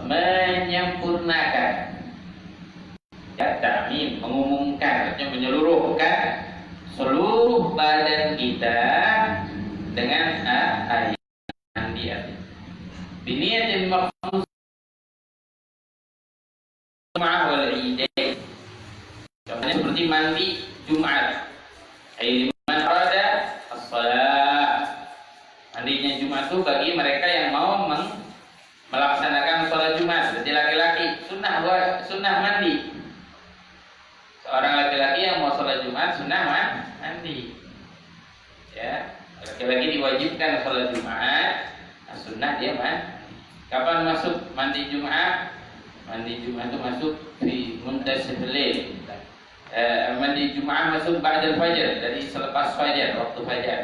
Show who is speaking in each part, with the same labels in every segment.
Speaker 1: menyempurnakan. Ya, ta'mim, mengumumkan, artinya menyeluruhkan seluruh badan kita dengan air mandi. Biniyatin makhsus Jum'ah wal Idain. Contohnya seperti mandi Jumat. Ay liman arada as-shalah. Mandinya Jumat itu bagi mereka yang mau melaksanakan sholat Jumat. Jadi laki-laki sunnah mandi. Seorang laki-laki yang mau sholat Jumat sunnah mandi. Ya, laki-laki diwajibkan sholat Jumat, sunnah dia mandi. Kapan masuk mandi Jumat? Mandi Jumat itu masuk di muntasif lail. Mandi Jumat masuk ba'dal fajar, dari selepas fajar, waktu fajar.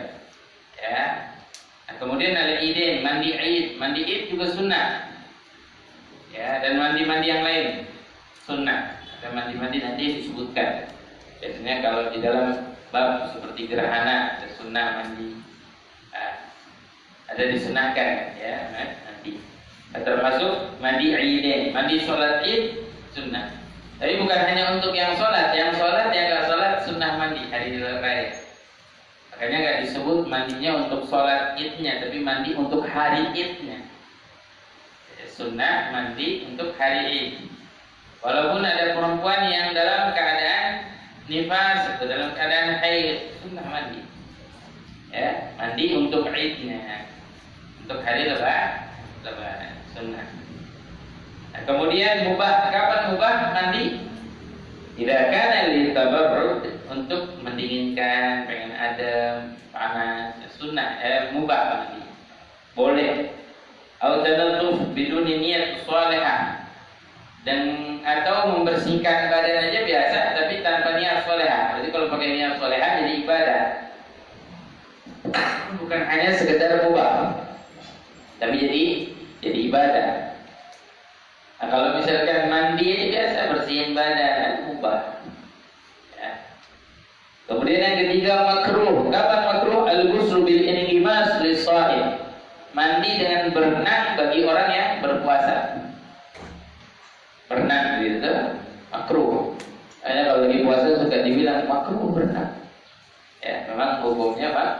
Speaker 1: Ya. Nah, kemudian ada Idain, mandi Id. Mandi Id juga sunnah. Ya, dan mandi-mandi yang lain sunnah. Dan mandi-mandi nanti disebutkan. Biasanya kalau di dalam bab seperti gerhana ada sunnah mandi. Ada disunahkan ya, nanti. Termasuk mandi Idain, mandi sholat Id sunnah. Tapi bukan hanya untuk yang sholat yang nggak sholat sunnah mandi hari raya. Makanya nggak disebut mandinya untuk sholat Idnya, tapi mandi untuk hari Idnya. Sunnah mandi untuk hari Id. Walaupun ada perempuan yang dalam keadaan nifas atau dalam keadaan haid, sunnah mandi. Ya, mandi untuk Idnya, untuk hari lebaran, sunnah. Nah, kemudian mubah, kapan mubah mandi? Tidak kana li tabarrud, untuk mendinginkan, pengen adem, panas, sunnah, mubah mandi. Boleh. Atau tadatuf biduni niat shalihah, dan atau membersihkan badan aja biasa tapi tanpa niat shalihah. Berarti kalau pakai niat shalihah jadi ibadah. Bukan hanya sekedar mubah, tapi jadi ibadah. Nah, kalau misalkan mandi aja biasa bersihin badan, mubah. Ya. Kemudian yang ketiga makruh. Kapan makruh? Al-ghusl bil inqimas lis-shaim. Mandi dengan berenang bagi orang yang berpuasa. Berenang gitu, makruh. Hanya kalau lagi puasa suka dibilang makruh berenang. Ya, memang hukumnya Pak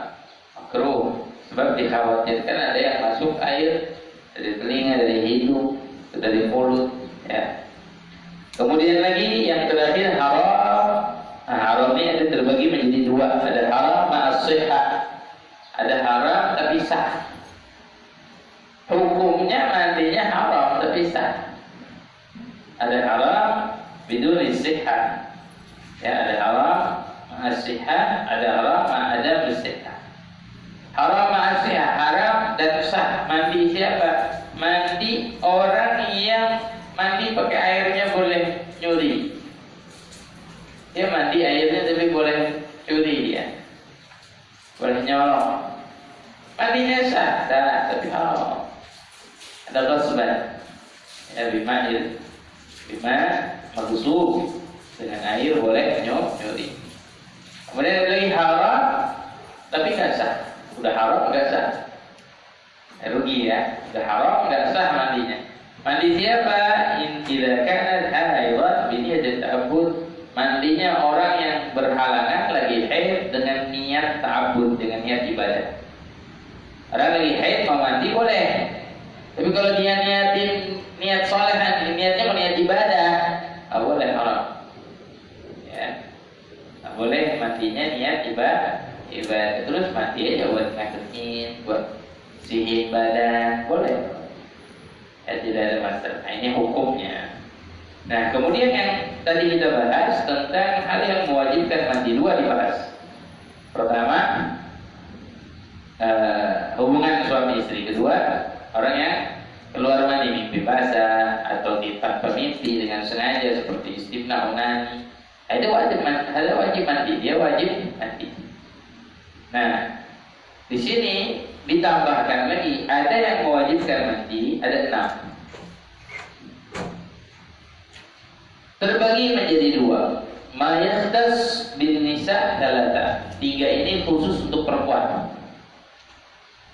Speaker 1: makruh. Sebab dikhawatirkan ada yang masuk air dari telinga, dari hidung, dari mulut. Ya. Kemudian lagi yang terakhir haram. Nah, haram ini ada terbagi menjadi dua. Ada haram ma'as-sihah. Ada haram tapi sah. Hukumnya mandinya haram tapi sah. Ada haram biduni sihah. Ya, ada haram ma'as-sihah, ada haram ma'adam sihah. Haram ma'as-sihah, haram dan sah. Mandi siapa? Mandi orang yang mandi pakai airnya boleh nyuri. Dia mandi airnya tapi boleh curi dia. Boleh nyolong. Mandinya sah, tapi haram. Ada ghasban. Ya, bima maghsub, dengan air boleh nyuri. Kemudian ada lagi haram tapi nggak sah. Udah haram nggak sah. Rugi ya. Udah haram nggak sah mandinya. Mandi siapa? Idza kanat haidat bi niyyati ta'abbud. Mandinya orang yang berhalangan lagi haid dengan niat ta'abbud, dengan niat ibadah. Orang lagi haid mau mandi boleh. Tapi kalau dia niat solehan, niatnya mau niat ibadah, nggak boleh haram. Ya, nggak boleh mandinya niat ibadah. Terus mandi aja buat ngaketin, buat sihin badan, boleh. Ya, tidak ada masalah. Nah, ini hukumnya. Nah, kemudian yang tadi kita bahas tentang hal yang mewajibkan mandi, dua dibahas. Pertama, hubungan suami istri. Kedua, orang yang keluar mandi, mimpi basah atau tanpa mimpi dengan sengaja seperti istimna, onani. Itu wajib mandi, dia wajib mandi. Nah, di sini ditambahkan lagi ada yang mewajibkan mandi, ada 6. Terbagi menjadi 2. Ma yakhtas bin nisa talata. 3 ini khusus untuk perempuan.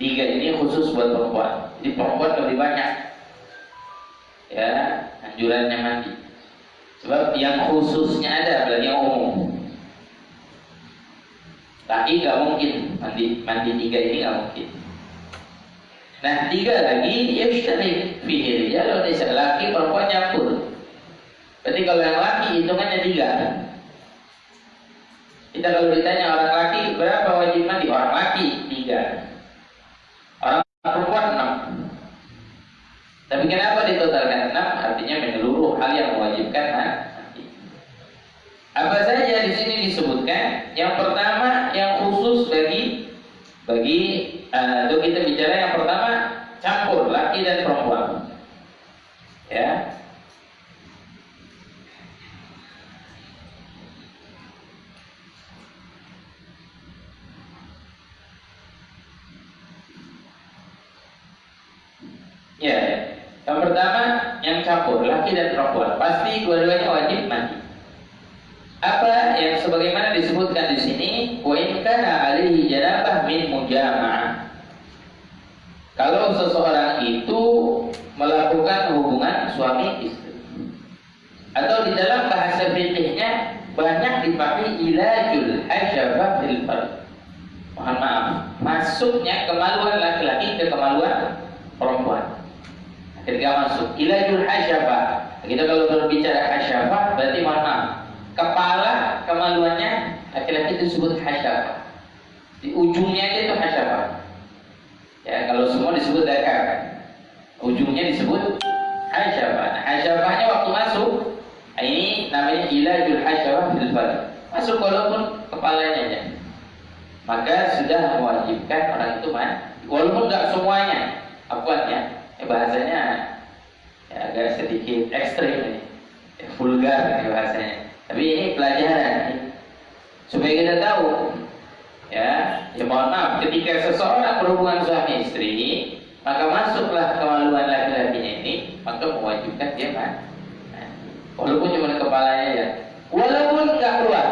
Speaker 1: 3 ini khusus buat perempuan. Jadi perempuan lebih banyak. ya anjurannya mandi. Sebab yang khususnya ada, apalagi yang umum. Laki nggak mungkin mandi 3 ini nggak mungkin. Nah 3 lagi yashtarik fihi rijal wa nisa, laki perempuan nyampur. Berarti kalau yang laki hitungannya 3. Kita kalau ditanya orang laki berapa wajib mandi, orang laki 3, orang perempuan 6. Tapi kenapa ditotalkan 6? Artinya menyeluruh hal yang mewajibkan mandi. Apa saja di sini disebutkan? Yang pertama yang khusus bagi untuk kita bicara yang pertama campur laki dan perempuan. Ya. Ya, yang pertama yang campur laki dan perempuan, pasti dua-duanya wajib mandi. Apa yang sebagaimana disebutkan di sini, wa in kana alaihi janabah min mujama'ah. Kalau seseorang itu melakukan hubungan suami istri, atau di dalam bahasa fikihnya banyak dipakai ilajul hajabah fil fard. Mohon maaf, masuknya kemaluan laki-laki ke kemaluan perempuan. Ketika masuk ilajul hajabah, kita kalau berbicara hajabah berarti mohon maaf, kepala kemaluannya laki-laki itu disebut hajabah. Di ujungnya itu hajabah. Ya, kalau semua disebut dakar, ujungnya disebut hajabah. Nah, hajabahnya waktu masuk, ini namanya ilajul hajabah fil fard. Masuk walaupun kepalanya aja, maka sudah mewajibkan orang itu mandi. Walaupun nggak semuanya, akuatnya. Bahasanya ya, agak sedikit ekstrim ini, ya, vulgar bahasanya. Tapi ini pelajaran supaya kita tahu, ya mohon maaf, ketika seseorang berhubungan suami istri, maka masuklah kemaluan laki-lakinya ini, maka mewajibkan dia mandi. Nah, walaupun cuma kepalanya ya, walaupun nggak keluar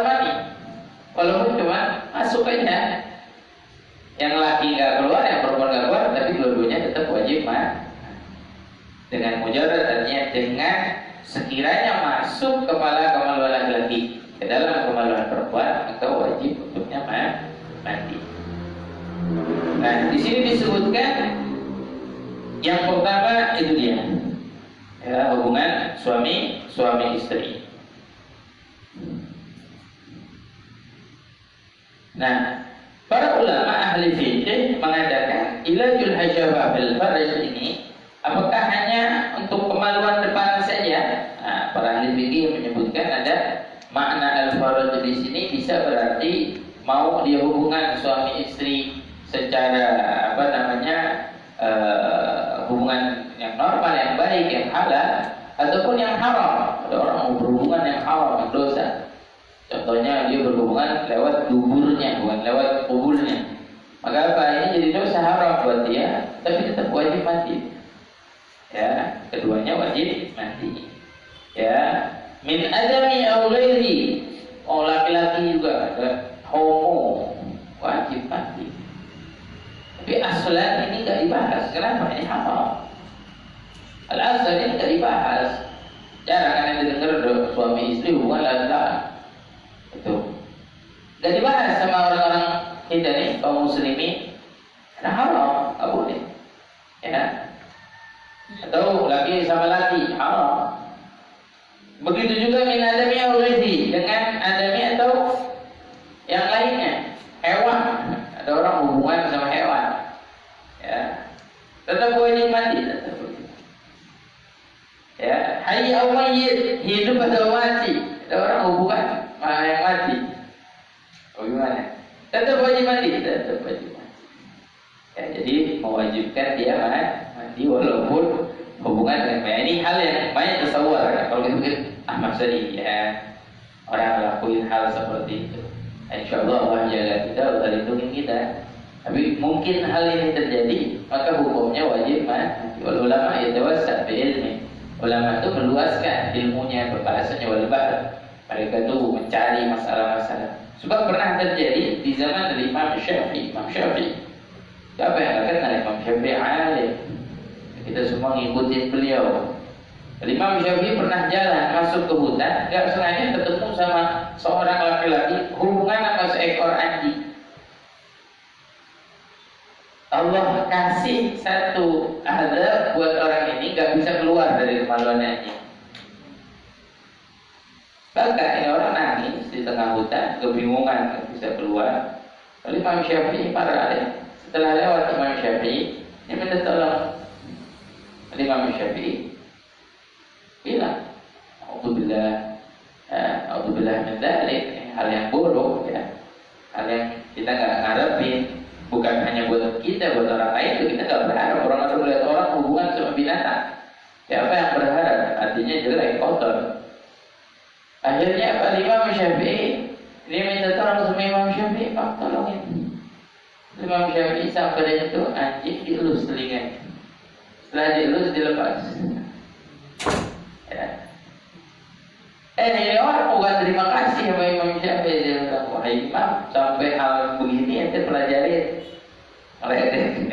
Speaker 1: mandi, walaupun cuma masuk aja. Yang laki nggak keluar, yang perempuan nggak keluar, tapi dua-duanya tetap wajib mandi. Dengan mujarrad, artinya dengan sekiranya masuk kepala kemaluan laki-laki ke dalam kemaluan perempuan, maka wajib untuknya mandi. Nah, di sini disebutkan yang pertama itu dia, ya, hubungan suami istri. Nah, para ulama ahli fikih mengatakan ilajul hajabah bil farj ini apakah hanya untuk kemaluan depan saja? Nah, para ahli fikih menyebutkan ada makna al-farj di sini bisa berarti mau dia hubungan suami istri secara hubungan yang normal, yang baik, yang halal, ataupun yang haram. Ada orang mau berhubungan yang haram, yang dosa. Contohnya dia berhubungan lewat duburnya, bukan lewat kubulnya. Maka apa? Ini jadi dosa haram buat dia, tapi tetap wajib mandi. Ya, keduanya wajib mandi. Ya, min adami aw ghairi. Oh, laki-laki juga ada homo wajib mandi. Tapi aslan ini tidak dibahas. Kenapa? Ini haram. Al-asal ini tidak dibahas. Jarang kan yang didengar suami istri hubungan laki-laki. Itu gak dibahas sama orang-orang kita nih, kaum muslimin. Karena haram, gak boleh. Ya. Atau laki sama laki, haram. Begitu juga min adami aw ghairi, dengan adami atau yang lainnya, hewan. Ada orang hubungan sama hewan, ya, tetap wajib mandi, tetap wajib. Ya, hayy aw mayyit, hidup atau mati. Ada orang hubungan yang mati, bagaimana? Tetap wajib mandi, tetap wajib mandi. Ya, jadi mewajibkan dia mandi walaupun hubungan dengan baik. Ini hal yang banyak tasawwur. Kalau kita pikir, maksudnya ya orang lakuin hal seperti itu, insyaallah Allah jaga kita, Allah lindungi kita. Tapi mungkin hal ini terjadi, maka hukumnya wajib mandi. Wal ulama yatawassa bi ilmi. Ulama itu meluaskan ilmunya, berbahasanya wal bahr. Mereka itu mencari masalah-masalah. Sebab pernah terjadi di zaman dari Imam Syafi'i. Siapa yang akan dari Imam Syafi'i? kita semua ngikutin beliau. Imam Syafi'i pernah jalan masuk ke hutan, nggak sengaja ketemu sama seorang laki-laki hubungan sama seekor anjing. Allah kasih satu azab buat orang ini nggak bisa keluar dari kemaluannya. Bahkan ini orang nangis di tengah hutan, kebingungan nggak bisa keluar. Lalu Imam Syafi'i marah ya. Setelah lewat Imam Syafi'i, dia minta tolong. Lalu Imam Syafi'i bilang, "A'udzubillah min dzalik," hal yang buruk ya, hal yang kita nggak ngarepin. Bukan hanya buat kita, buat orang lain itu kita nggak berharap. Orang melihat orang hubungan sama binatang, siapa yang berharap? Artinya jelek, kotor. Akhirnya Pak Imam Syafi'i dia minta tolong sama Imam Syafi'i, "Pak, tolongin." Imam Syafi'i sampai itu anjing dielus telinganya. Setelah dielus dilepas. Ya. Ini orang bukan terima kasih sama Imam Syafi'i. Dia bilang, "Wah Imam, sampai hal begini ente pelajarin." Ngeledek.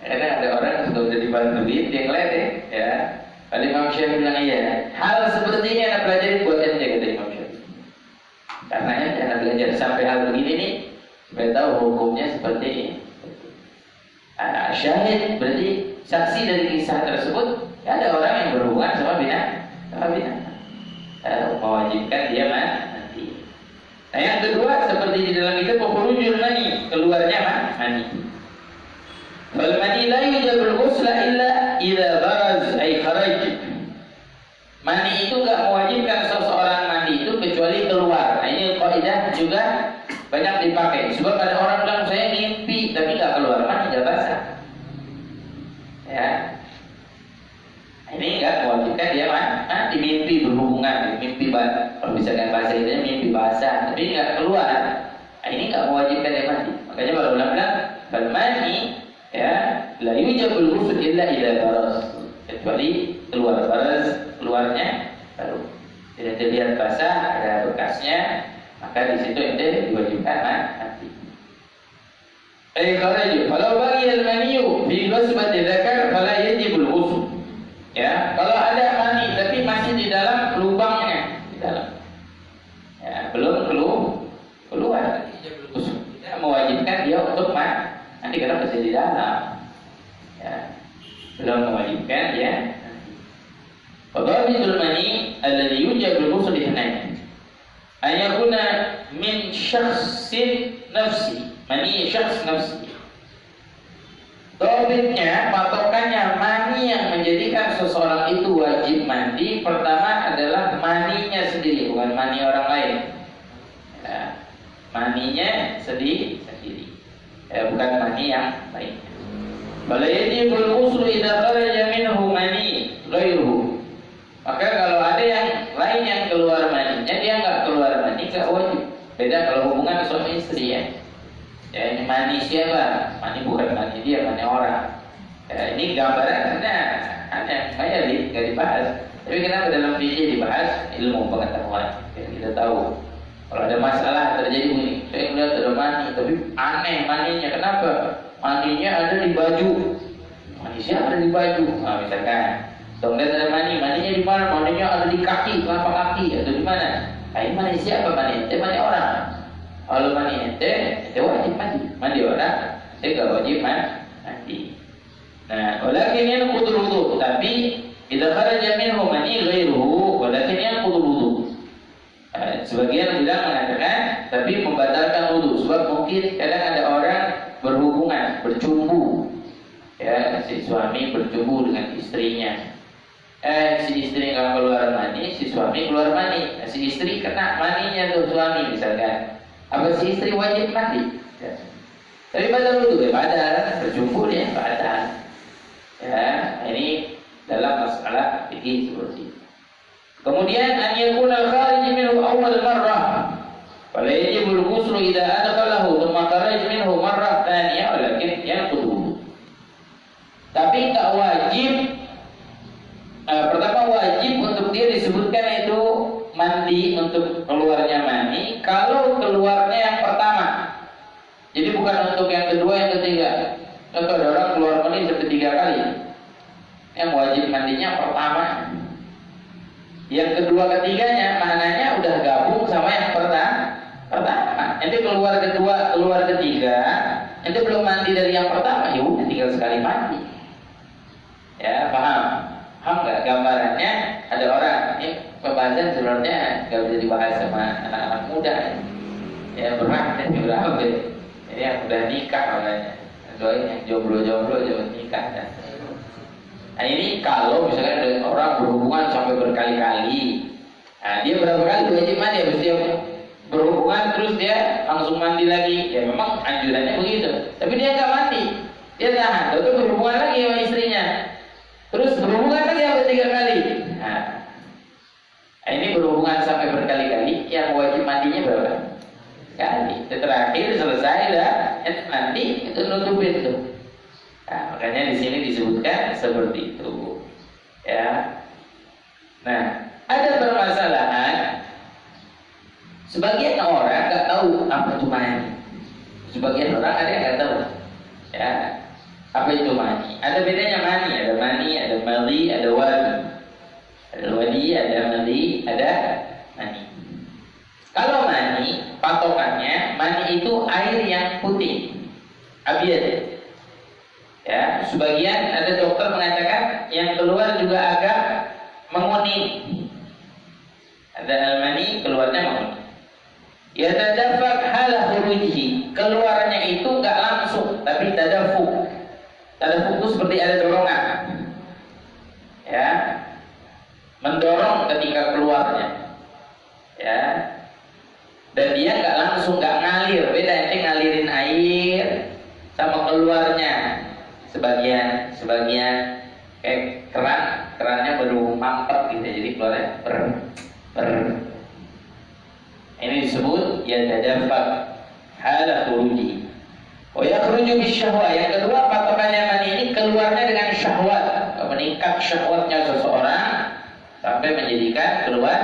Speaker 1: Kadang ada orang yang sudah udah dibantuin, dia ngeledek. Ya. Kalau Imam Syafi'i bilang, "Iya, hal seperti ini anak pelajarin buat ente," kata Imam Syafi'i. Karena ente anak belajar sampai hal begini nih, supaya tahu hukumnya seperti ini. Syahid berarti saksi dari kisah tersebut. Ada orang yang berhubungan sama binatang. Mewajibkan dia mati. Nah yang kedua seperti di dalam itu khurujul mani, keluarnya mani. Wal mani la yujabul ghusla illa idza baraz ay kharaj. Mani itu enggak mewajibkan seseorang mandi itu kecuali keluar. Nah ini kaidah juga banyak dipakai. Sebab ada orang bilang saya mimpi tapi enggak keluar mani, enggak basah. Ya. Ini enggak mewajibkan dia mandi, mimpi berhubungan, mimpi kalau misalkan bahasa itu mimpi basah, tapi enggak keluar. Nah, ini enggak mewajibkan dia mandi. Makanya kalau ulama bilang bal mani ya la yujabul ghusl illa idza baraz, kecuali keluarnya baru tidak terlihat basah, ada bekasnya, maka di situ ente diwajibkan mandi. Kharaju kalau bagi al-maniyu fi ghusbati dzakar fala yajibul ghusl. Ya, kalau ada mani tapi masih di dalam lubangnya, di dalam. Ya, belum keluar. Tidak mewajibkan dia untuk mandi. Nanti karena masih di dalam. Ya. Belum mewajibkan dia. Fadhabitul mani alladhi yujabul ghusl ihnan. Ayakuna min syakhsin nafsi. Mani syakhs nafsi. Dobitnya, patokannya mani yang menjadikan seseorang itu wajib mandi. Pertama adalah maninya sendiri, bukan mani orang lain. Ya, maninya sendiri. Ya, bukan mani yang lain. Bala yajibul ghusl idza kharaja minhu mani ghairuhu. Maka kalau ada yang lain yang keluar maninya, dia nggak keluar mani, nggak wajib. Beda kalau hubungan suami istri ya. Ya ini mani siapa? Mani bukan mani dia, mani orang. Ya, ini gambaran ada kayak nggak dibahas. Tapi kenapa dalam fikih dibahas ilmu pengetahuan? Ya, kita tahu kalau ada masalah terjadi begini, saya melihat ada mani, tapi aneh maninya. Kenapa? Maninya ada di baju. Mani siapa ada di baju? Nah, misalkan, dong lihat ada maninya di mana? Maninya ada di kaki, telapak kaki, atau di mana? Nah, ini mani siapa mani? Itu mani orang. Kalau mani ente wajib mandi orang, ente gak wajib mandi. Nah, walakin yanqudul wudu, tapi idza kharaja minhu mani ghairuhu, walakin yanqudul wudu. Sebagian bilang mengatakan tapi membatalkan wudu, sebab mungkin kadang ada orang berhubungan, bercumbu. Ya, si suami bercumbu dengan istrinya. Si istri nggak keluar mani, si suami keluar mani. Nah, si istri kena maninya tuh suami misalkan. Apa si istri wajib mandi? Ya. Tapi batal wudu, batal. Berjumpa dia batal. Ya, ini dalam masalah fikih seperti itu. Kemudian an yakuna al-kharij minhu awwal marrah. Fala yajibu al-ghusl idza adkhalahu thumma kharaja minhu marrah thaniyah walakin yanqudu. Tapi tak wajib. Pertama wajib untuk dia disebutkan itu mandi untuk keluarnya mani kalau keluarnya yang pertama. Jadi bukan untuk yang kedua, yang ketiga. Contoh ada orang keluar mani sampai 3 kali. wajib mandinya pertama. Yang kedua ketiganya maknanya udah gabung sama yang pertama. Nanti keluar kedua, keluar ketiga, nanti belum mandi dari yang pertama, ya udah tinggal sekali mandi. Ya, paham? Paham nggak gambarannya? Ada orang, ini pembahasan sebenarnya nggak bisa dibahas sama anak-anak muda. Ya berat, ya berapa deh. Ini yang udah nikah namanya. Doain yang jomblo-jomblo jangan nikah. Ya. Nah ini kalau misalkan ada orang berhubungan sampai berkali-kali, nah dia berapa kali wajib mandi, habis dia berhubungan terus dia langsung mandi lagi, ya memang anjurannya begitu. Tapi dia nggak mandi, dia tahan, lalu berhubungan lagi sama istrinya, terus berhubungan lagi sampai 3 kali. Nah ini berhubungan sampai berkali-kali, yang wajib mandinya berapa kali? Terakhir selesai dah, mandi itu nutupin tuh. Nah, makanya di sini disebutkan seperti itu, ya. Nah, ada permasalahan. Sebagian orang nggak tahu apa itu mani. Sebagian orang ada yang nggak tahu, ya. Apa itu mani? Ada bedanya mani, ada madhi, ada wadi. Ada wadi, ada madhi, ada mani. Kalau mani, patokannya mani itu air yang putih, abiyad. Ya, sebagian ada dokter mengatakan yang keluar juga agak menguning. Ada al-mani keluarnya menguning. Ya tadafak hala khurujihi, keluarnya itu enggak langsung tapi tadafuk. Tadafuk itu seperti ada dorongan. Ya. Mendorong ketika keluarnya. Ya. Dan dia enggak langsung, enggak ngalir. Beda nanti ngalirin air sama keluarnya. Sebagian kayak kerannya baru mampet gitu, jadi keluarnya ini disebut ya tadafak hala khuruji. Oh ya khuruju bisyahwat. Yang kedua patokannya mani ini keluarnya dengan syahwat, meningkat syahwatnya seseorang sampai menjadikan keluar.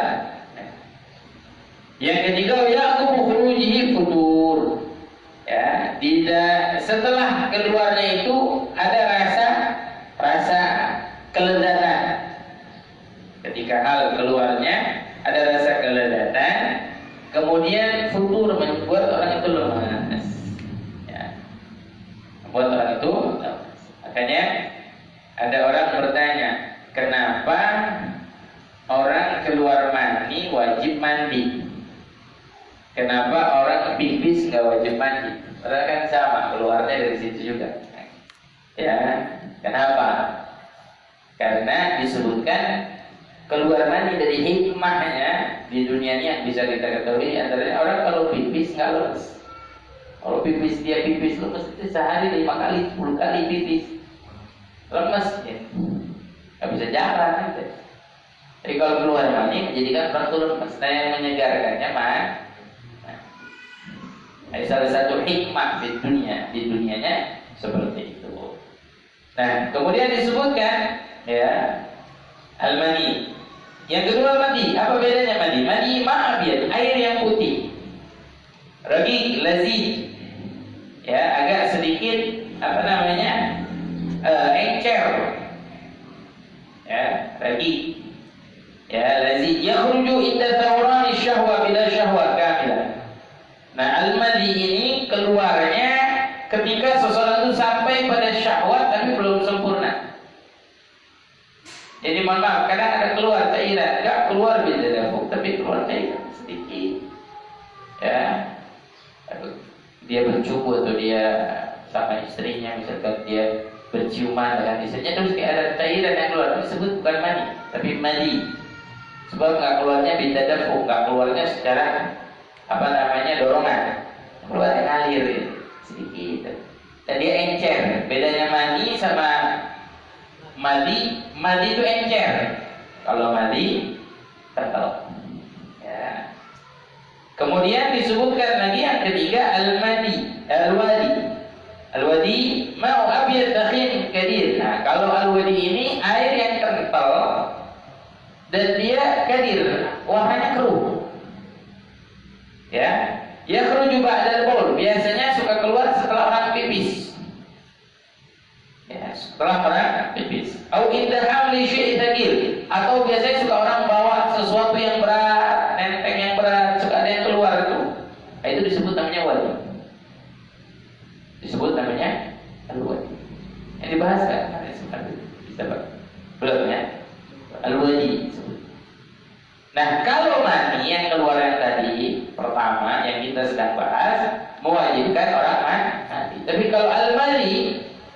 Speaker 1: Yang ketiga ya khuruji futur. Ya, tidak setelah keluarnya itu ada rasa kelezatan. Ketika hal keluarnya ada rasa kelezatan, kemudian futur membuat orang itu lemas. Ya. Membuat orang itu lemas. Makanya ada orang bertanya, kenapa orang keluar mani wajib mandi? Kenapa orang pipis nggak wajib mandi? Padahal kan sama, keluarnya dari situ juga. Ya, kenapa? Karena disebutkan keluar mani dari hikmahnya di dunia ini yang bisa kita ketahui antaranya orang kalau pipis nggak lemes. Kalau pipis dia pipis lemes itu sehari 5 kali, 10 kali pipis lemes, ya. Nggak bisa jalan. Gitu. Tapi kalau keluar mani menjadikan orang itu lemes. Nah yang menyegarkannya ada salah satu hikmah di dunianya seperti itu. Nah, kemudian disebutkan ya al-mani. Yang kedua madi. Apa bedanya madi? Madi ma'abiyad, air yang putih. Ragi, lazid. Ya, agak sedikit apa namanya? Encer. Ya, ragi. Ya, lazid. Yakhruju inda thawrani syahwa bila syahwa kamilah. Nah, al-madi ini keluarnya ketika seseorang itu sampai pada syahwat tapi belum sempurna. Jadi mohon maaf, kadang ada keluar cairan, enggak keluar bidadafuk, tapi keluar cairan sedikit. Ya, dia bercubu atau dia sama istrinya, misalkan dia berciuman dengan istrinya, terus kayak ada cairan yang keluar, disebut bukan madi, tapi madi. Sebab nggak keluarnya bidadafuk, nggak keluarnya secara apa namanya dorongan, keluarnya ngalir sedikit. Dan dia encer. Bedanya mani sama madi itu encer. Kalau madi kental. Ya. Kemudian disebutkan lagi yang ketiga al-wadi mau abyad dakhin kadir. Nah, kalau al-wadi ini air yang kental dan dia kadir, warnanya keruh. Ya, yakhruju ba'dal baul, biasanya suka keluar setelah orang pipis. Ya, setelah perang pipis. Au inda hamli syai'in thaqil, atau biasanya suka orang bawa sesuatu yang berat, nenteng yang berat, suka ada yang keluar itu. Nah, itu disebut namanya wadi. Disebut namanya al-wadi. Yang dibahas kan? Bisa Pak? Belum ya? Al-wadi. Nah, kalau mani yang keluar yang tadi pertama yang kita sedang bahas mewajibkan orang mandi. Tapi kalau al-mani,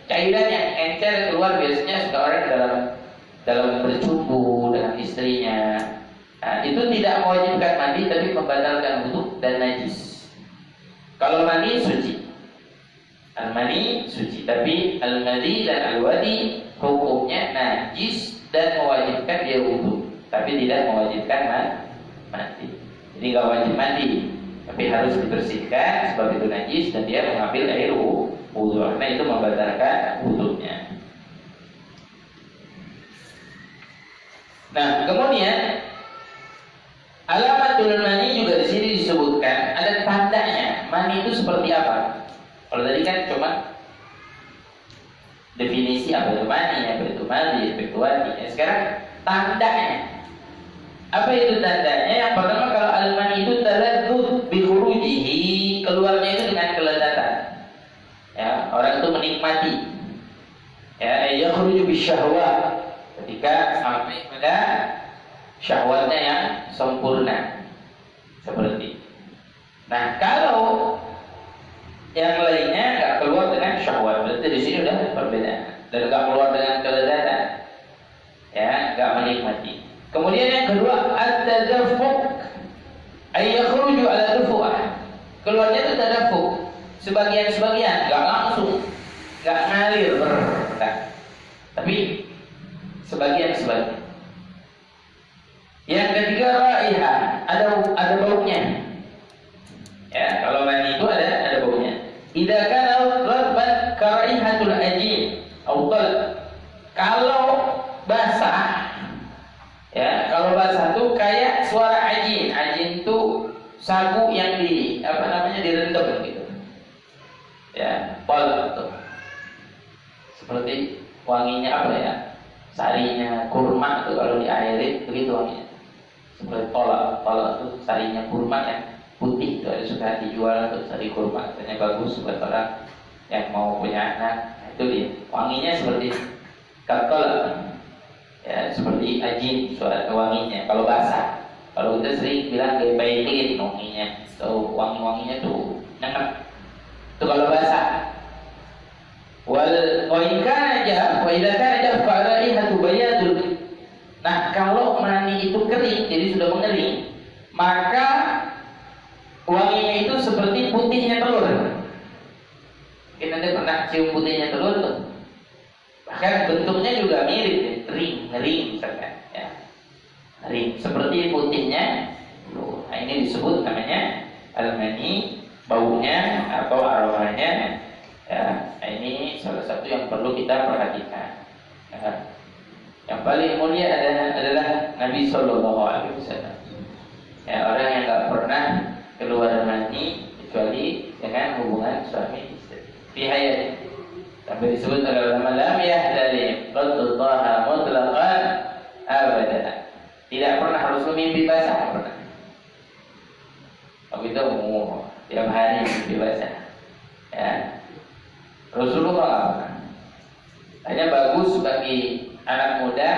Speaker 1: cairan yang encer keluar biasanya suka orang dalam bercumbu dengan istrinya. Nah, itu tidak mewajibkan mandi tapi membatalkan wudu dan najis. Kalau mani suci. Al-mani suci, tapi al-madi dan al-wadi hukumnya najis dan mewajibkan dia wudu, tapi tidak mewajibkan mandi. Jadi nggak wajib mandi, tapi harus dibersihkan sebab itu najis dan dia mengambil air wudu, karena itu membatalkan wudunya. Nah, kemudian alamatul mani juga di sini disebutkan ada tandanya. Mani itu seperti apa? Kalau tadi kan cuma definisi apa itu mani, apa itu mandi, apa itu wadi. Sekarang tandanya. Apa itu tandanya? Yang pertama, kalau al-mani itu taladzuz bi khurujihi, keluarnya itu dengan kelezatan. Ya, orang itu menikmati. Ya, yakhruju bi syahwah, ketika sampai pada syahwatnya yang sempurna. Seperti. Nah, kalau yang lainnya nggak keluar dengan syahwat, berarti di sini udah perbedaan. Dan nggak keluar dengan kelezatan, ya, nggak menikmati. Kemudian yang kedua, at-tadaffuq, ay yakhruju ala dufu'ah. Keluarnya itu tadaffuq, sebagian-sebagian, nggak langsung, nggak ngalir tapi sebagian-sebagian. Yang ketiga, raihah, ada baunya. Ya, kalau mani itu ada baunya. Idza kana ghadban karaihatul ajin atau kalau basah, ya, kalau basah tuh kayak suara ajin. Ajin itu sagu yang direndam gitu. Ya, pol tuh. Seperti wanginya apa ya? Sarinya kurma itu kalau diairin begitu wanginya. Seperti tolak itu sarinya kurma yang putih itu ada suka dijual untuk sari kurma, katanya bagus buat orang yang mau punya anak. Nah, itu dia wanginya seperti kakol, ya, seperti ajin suara wanginya kalau basah. Kalau kita sering bilang kayak bailin wanginya, tuh wanginya tuh enak. Itu kalau basah. Wa idza kana fa'raihatu bayadul. Nah, kalau mani itu kering, jadi sudah mengering, maka wanginya itu seperti putihnya telur. Mungkin Anda pernah cium putihnya telur tuh. Bahkan bentuknya juga mirip, ngering misalkan, ya. Ngering seperti putihnya telur. Nah, ini disebut namanya al-mani, baunya atau aromanya. Ya, nah, ini salah satu yang perlu kita perhatikan. Ya. Yang paling mulia adalah Nabi Sallallahu Alaihi Wasallam. Ya, orang yang nggak pernah keluar mani kecuali dengan hubungan suami istri. Fi hayat. Sampai disebut oleh ulama lam yahdali qaddaha mutlaqan abada. Tidak pernah harus mimpi basah, pernah. Begitu tiap hari mimpi basah. Ya. Rasulullah nggak pernah. Hanya bagus bagi anak muda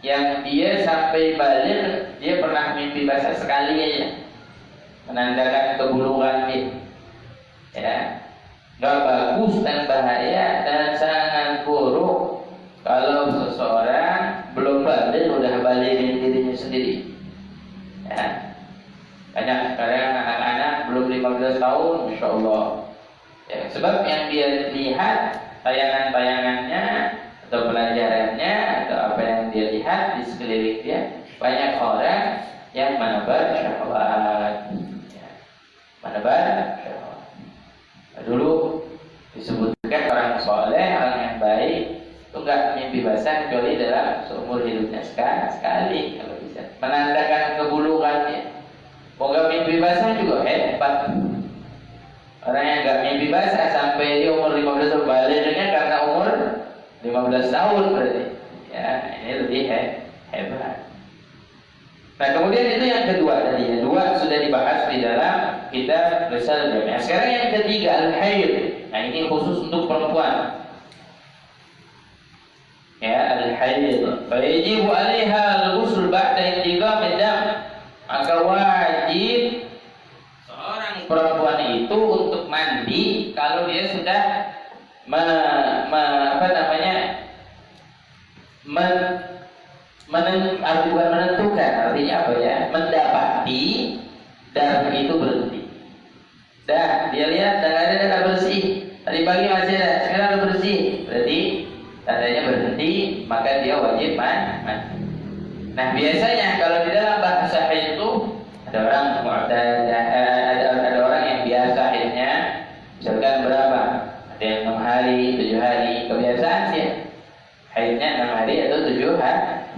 Speaker 1: yang dia sampai balik dia pernah mimpi basah sekali aja, menandakan kebulugan dia. Ya, nggak bagus dan bahaya dan sangat buruk kalau seseorang belum balik udah balikin dirinya sendiri. Ya, banyak sekarang anak-anak belum 15 tahun, masya Allah. Ya, sebab yang dia lihat tayangan-tayangannya atau pelajarannya atau apa yang dia lihat di sekeliling dia, banyak orang yang menebar syahwat. Ya, menebar syahwat. Dulu disebutkan orang soleh, orang yang baik itu nggak mimpi basah kecuali dalam seumur hidupnya sekali kalau bisa, menandakan kebulugannya. Moga mimpi basah juga hebat. Orang yang nggak mimpi basah sampai dia umur 15 tahun, baliknya karena umur 15 15 tahun berarti. Ya, ini lebih hebat. Nah, kemudian itu yang kedua tadi. Yang dua sudah dibahas di dalam kitab Risalah Jami'ah. Sekarang yang ketiga al-haid. Nah, ini khusus untuk perempuan. Ya, al-haid. Fa yajibu 'alaiha al-ghusl ba'da intiqam ad-dam. Maka wajib seorang perempuan itu untuk mandi kalau dia sudah menentukan, artinya apa ya? Mendapati darah itu berhenti. Dah, dia lihat darah bersih. Tadi pagi masih ada, sekarang udah bersih. Berarti tandanya berhenti, maka dia wajib mandi. Nah, biasanya kalau di dalam bahasa haid itu ada orang yang biasa haidnya misalkan berapa? Ada yang 6 hari, 7 hari, kebiasaan sih ya. Haidnya 6 hari atau 7 hari.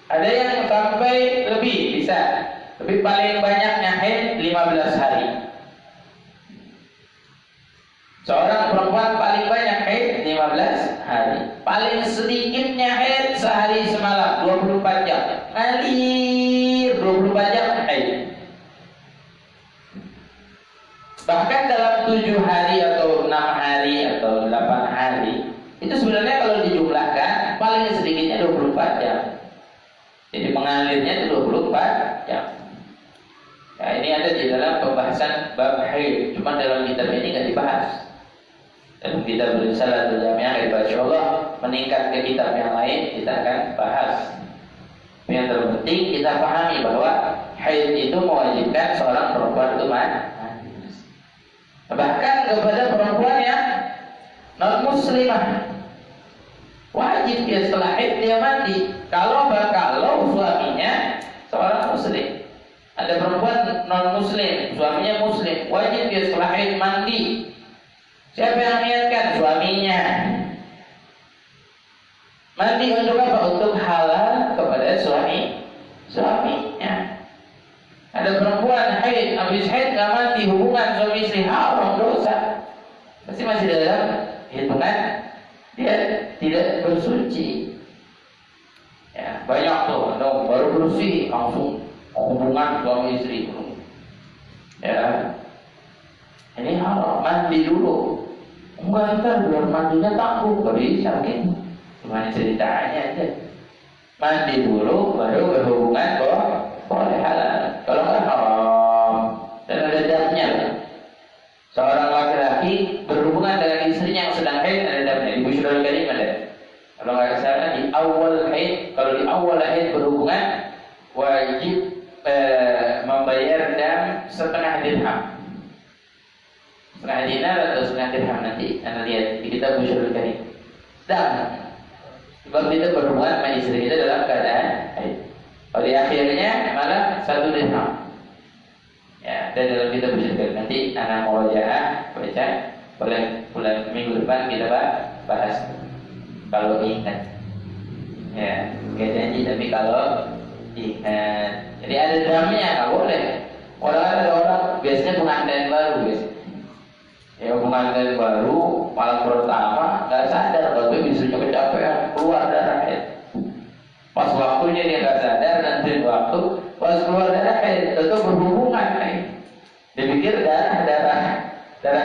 Speaker 1: Ada yang sampai lebih bisa. Tapi paling banyaknya haid 15 hari. Seorang perempuan paling banyak haid 15 hari. Paling sedikitnya haid sehari semalam 24 jam. Ngalir 24 jam haid. Bahkan dalam 7 hari atau 6 hari atau 8 hari itu sebenarnya kalau dijumlahkan paling sedikitnya 24 jam. Jadi mengalirnya itu 24 jam. Nah, ini ada di dalam pembahasan bab haid. Cuma dalam kitab ini nggak dibahas. Dalam kitab Risalah Jami'ah, insyaallah meningkat ke kitab yang lain kita akan bahas. Yang terpenting kita pahami bahwa haid itu mewajibkan seorang perempuan itu mandi. Bahkan kepada perempuan yang non muslimah wajib dia setelah haid dia mandi. Kalau suaminya seorang muslim, ada perempuan non muslim, suaminya muslim, wajib dia setelah haid mandi. Siapa yang niatkan? Suaminya. Mandi untuk apa? Untuk halal kepada suaminya. Ada perempuan haid, habis haid nggak mandi, hubungan suami istri haram, dosa. Pasti masih dalam hitungan dia tidak bersuci. Ya, banyak tuh, baru bersih langsung hubungan suami istri. Ya, ini haram, mandi dulu. Enggak, ntar biar mandinya tangguh, gak bisa mungkin. Cuma ceritanya aja. Mandi dulu, baru berhubungan boleh halal. Kalau nggak haram dan ada damnya. Seorang laki-laki berhubungan dengan istrinya yang sedang haid ada damnya. Ibu saudara kalian ada. Kalau nggak salah di awal haid, kalau di awal haid berhubungan wajib membayar dam setengah dirham. Setengah dinar atau setengah dirham nanti anda lihat di kitab Busyurul Karim. Dam. Sebab kita berhubungan sama istri kita dalam keadaan haid. Kalau di akhirnya malah 1 dirham. Ya, dan dalam kitab Busyurul Karim nanti anak murojaah baca boleh bulan minggu depan kita bahas. Kalau ingat, ya, gak janji tapi kalau ingat. Jadi ada damnya, nggak boleh. Ada orang biasanya pengantin baru, guys. Ya pengantin baru malam pertama nggak sadar kalau istrinya kecapean keluar darah haid. Pas waktunya dia nggak sadar, nanti waktu pas keluar darah haid itu berhubungan haid. Dipikir darah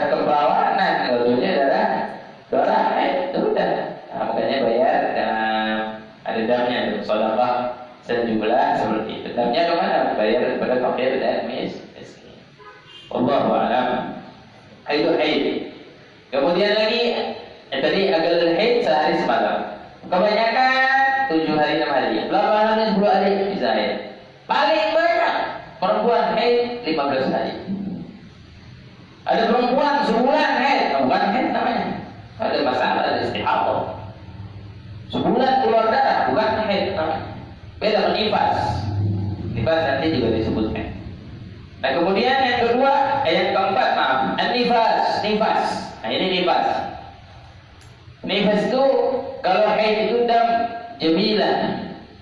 Speaker 1: keperawanan, tentunya darah haid itu udah. Nah, makanya bayar ada damnya, sedekah sejumlah seperti itu. Damnya kemana? Bayar kepada fakir dan miskin. Wallahu a'lam. Itu haid. Kemudian lagi tadi agal haid sehari semalam. Kebanyakan 7 hari 6 hari, 8 hari 10 hari bisa haid. Paling banyak perempuan haid 15 hari. Ada perempuan sebulan haid, bukan haid namanya. Ada masalah, ada istihadah. Sebulan keluar darah, bukan haid namanya. Beda nifas. Nifas nanti juga disebutkan. Nah, kemudian yang kedua, yang keempat, maaf, nifas. Nah, ini nifas. Nifas itu kalau haid itu dam jamilah,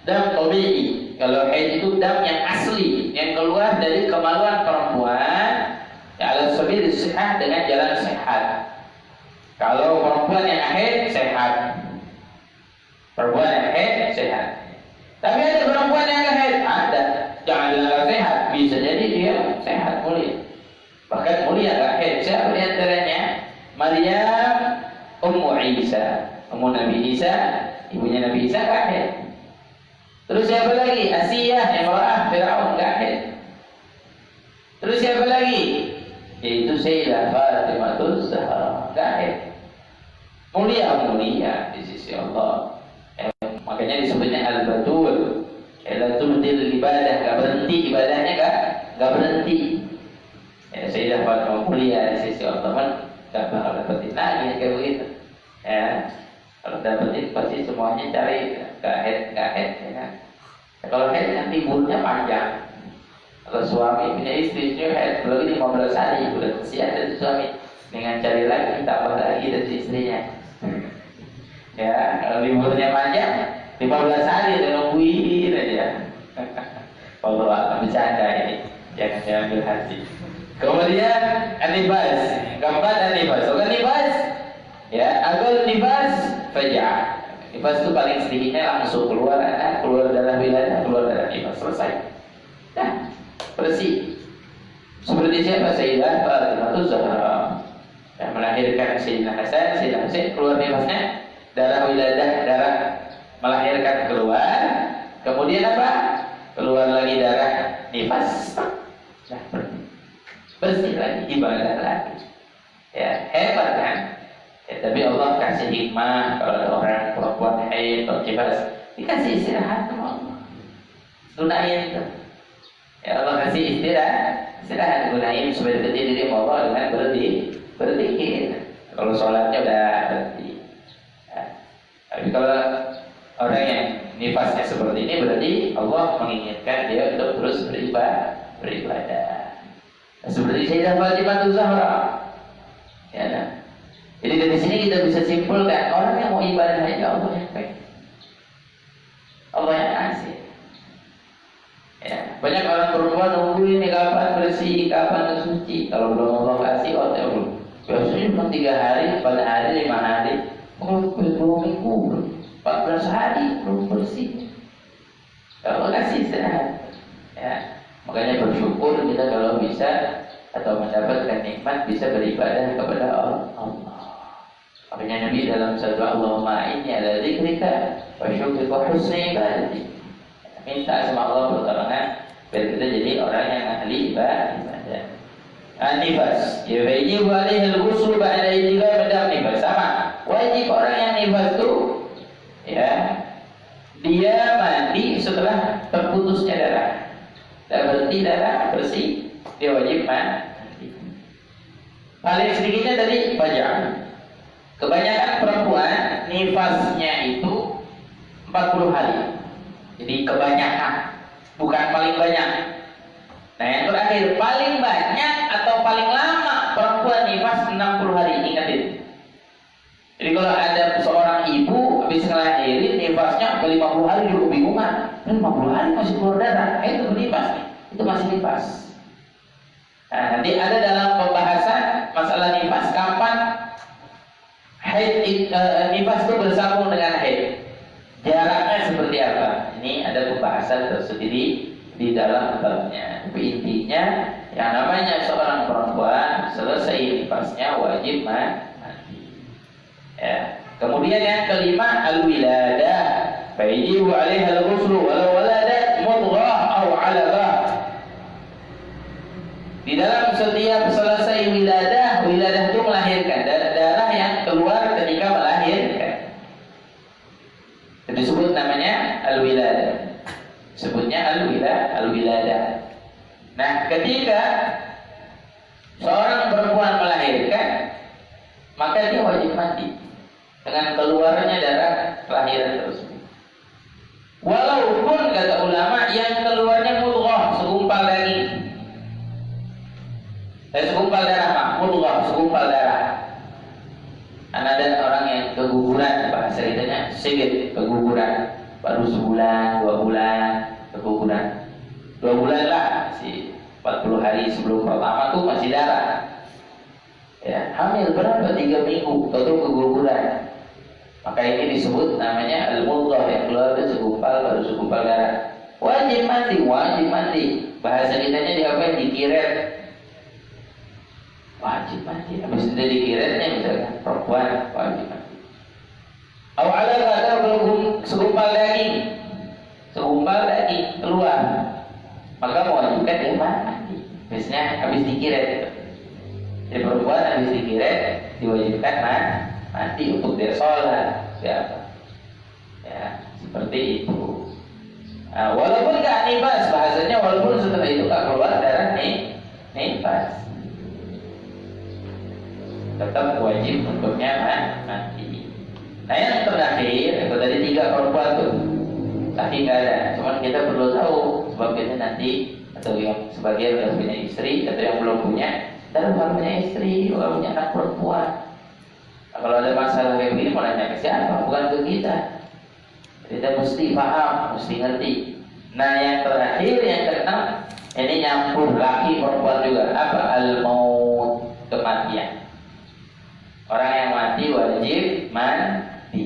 Speaker 1: dam tabi'i. Kalau haid itu dam yang asli, yang keluar dari kemaluan perempuan, ya ala sabil sihah dengan jalan sehat. Kalau perempuan yang haid sehat, sehat, mulia. Bahkan mulia gak haid. Siapa di antaranya? Maryam Ummu Isa, Ummu Nabi Isa, ibunya Nabi Isa gak haid. Terus siapa lagi? Asiyah, Imra'ah Fir'aun gak haid. Terus siapa lagi? Yaitu Sayyidah Fatimah Zahra gak haid. Mulia di sisi Allah. Makanya disebutnya Al-Batul. Lailatul ibadah, gak berhenti ibadahnya, gak berhenti. Ya, Sayyidah Fatimah mulia di sisi Allah, teman gak bakal dapetin lagi kayak begitu. Ya, kalau dapetin pasti semuanya cari gak head, ya kan? Ya, kalau head nanti burunya panjang. Kalau suami punya istri head belum 15 hari udah kesian dari suami, dengan cari lagi tambah lagi dari istrinya. Ya, kalau liburnya panjang 15 hari udah nungguin aja. Kalau bercanda ini, jangan diambil hati. Kemudian anibas, keempat anibas. Bukan nibas, ya, agar nibas fajar. Nibas itu paling sedikitnya langsung keluar darah wilayah, keluar darah nibas, selesai. Nah, bersih. Seperti siapa? Sayyidah Fatimah Zahra yang melahirkan Sayyidina Hasan, Sayyidina Husain, keluar nibasnya, darah wilayah, darah melahirkan keluar. Kemudian apa? Keluar lagi darah nifas. Nah, bersih lagi, ibadah lagi. Ya, hebat kan? Ya, tapi Allah kasih hikmah. Kalau ada orang perempuan haid atau nifas, dikasih istirahat sama Allah. Gunain itu. Ya, Allah kasih istirahat gunain supaya dekat diri Allah dengan berzikir. Kalau sholatnya udah berhenti. Ya. Tapi kalau orang yang nifasnya seperti ini, berarti Allah menginginkan dia untuk terus beribadah. Seperti Sayyidah Fatimah Zahra. Ya, nah. Jadi dari sini kita bisa simpulkan, orang yang mau ibadah hanya Allah yang baik. Allah yang kasih. Ya, banyak orang perempuan nunggu ini kapan bersih, kapan suci. Kalau belum Allah kasih, oh ya belum. Biasanya cuma 3 hari, 4 hari, 5 hari. Oh, 2 minggu, 14 hari belum bersih. Kalau Allah kasih istirahat. Ya. Makanya bersyukur kita kalau bisa atau mendapatkan nikmat bisa beribadah kepada Allah. Makanya Nabi dalam sabda Allahumma inni ala dzikrika wa syukrika wa husni ibadati. Minta sama Allah pertolongan biar kita jadi orang yang ahli ibadah. Nifas, ya wajib alaihi al-ghusl ba'da idgham dam nifas. Sama, wajib orang yang nifas itu ya dia mandi setelah terputusnya darah. Dan berhenti darah bersih, dia wajib mandi. Paling sedikitnya tadi fajar. Kebanyakan perempuan nifasnya itu 40 hari. Jadi kebanyakan, bukan paling banyak. Nah yang terakhir, paling banyak atau paling lama perempuan nifas 60 hari. Ingatin. Jadi kalau ada seorang ibu habis ngelahirin nifasnya 50 hari juga kebingungan. 50 hari masih keluar darah, itu bernifas nih, itu masih nifas. Nah, nanti ada dalam pembahasan masalah nifas kapan haid nifas itu bersambung dengan haid. Jaraknya seperti apa? Ini ada pembahasan tersendiri di dalam kitabnya. Tapi intinya yang namanya seorang perempuan selesai nifasnya wajib mandi. Ya. Kemudian yang kelima al-wiladah. Fayajibu 'alaiha al-ghuslu walau waladat mudghah aw 'alaqah. Di dalam setiap selesai wiladah itu melahirkan darah yang keluar ketika melahirkan. Itu disebut namanya al-wiladah. Sebutnya al-wiladah. Nah, ketika seorang perempuan melahirkan, maka dia wajib mandi dengan keluarnya darah kelahiran tersebut. Walaupun kata ulama yang keluarnya mudghah, segumpal daging. Segumpal darah, mudghah, segumpal darah. Ada orang yang keguguran, bahasa kitanya sigit, keguguran. Baru sebulan, 2 bulan keguguran. 2 bulan lah, si 40 hari sebelum pertama tuh masih darah. Ya, hamil berapa? 3 minggu, atau keguguran. Maka ini disebut namanya al-mudghah, yang keluar itu segumpal, baru segumpal darah. Wajib wajib mandi. Bahasa kitanya di apa? Dikiret. Wajib mandi. Habis itu dikiretnya misalkan perempuan wajib mandi. Awalnya kata belum segumpal daging keluar, maka mewajibkan dia mandi. Biasanya habis dikiret. Jadi perempuan habis dikiret diwajibkan mandi untuk dia sholat. Ya, seperti itu. Nah, walaupun gak nifas, bahasanya walaupun setelah itu gak keluar darah nifas, tetap wajib untuknya mandi. Nah yang terakhir, itu tadi 3 perempuan tuh, tapi nggak ada. Cuman kita perlu tahu sebab kita nanti atau yang sebagian udah punya istri atau yang belum punya, dan bukan punya istri, bukan punya anak perempuan. Nah, kalau ada masalah kayak begini, mau nanya ke siapa? Bukan ke kita. Kita mesti paham, mesti ngerti. Nah yang terakhir, yang keenam, ini nyampur laki perempuan juga. Apa? Al-maut, kematian. Orang yang mati wajib mandi.